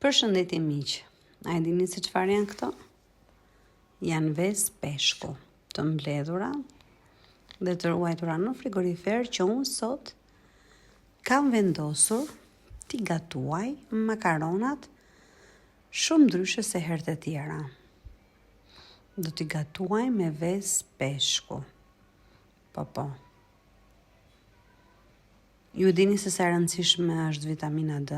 Përshëndetje miq. A e dini se çfarë janë këto? Janë vezë peshku, të mbledhura dhe të ruajtura në frigorifer që unë sot kam vendosur t'i gatuaj makaronat shumë ndryshe se herët e tjera. Do t'i gatuaj me vezë peshku. Po. Ju dini se sa e rëndësishme është vitamina D,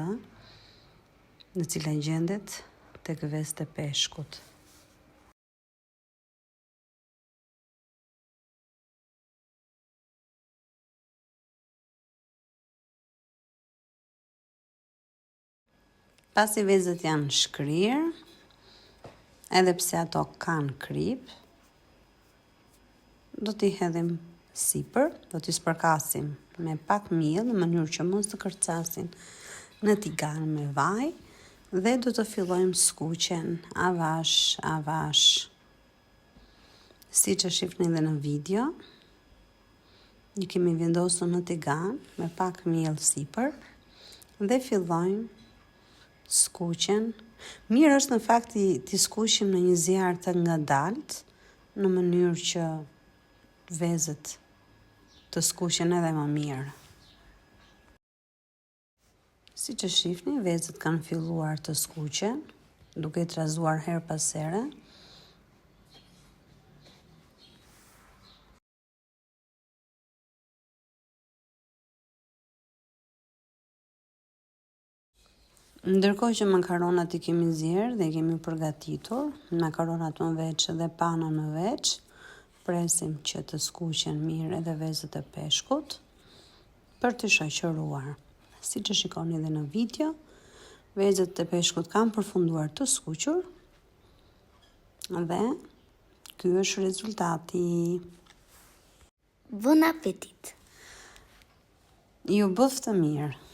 në cila gjendet tek vezët e peshkut. Pasi vezët janë shkrirë, edhe pse ato kanë krip, do t'i hedhim sipër, do t'i spërkasim me pak miell në mënyrë që mos të kërcasin në tigan me vaj dhe do të fillojmë skuqen avash. Siç e shihni edhe në video, i kemi vendosur në tigan me pak miell sipër dhe fillojmë skuqen. Mirë është në fakt t'i skuqim në një zjarr të ngadalt, në mënyrë që vezët të skuqen edhe më mirë. Siç e shihni, vezët kanë filluar të skuqen, duke i trazuar her pas here. Ndërkohë që makaronat i kemi zier dhe i kemi përgatitur, makaronat në veç dhe pana në veç, presim që të skuqen mirë edhe vezët e peshkut për të shoqëruar. Siç e shikoni edhe në video, vezët e peshkut kanë përfunduar të skuqur dhe ky është rezultati. Bon appetit! Ju bëf të mirë!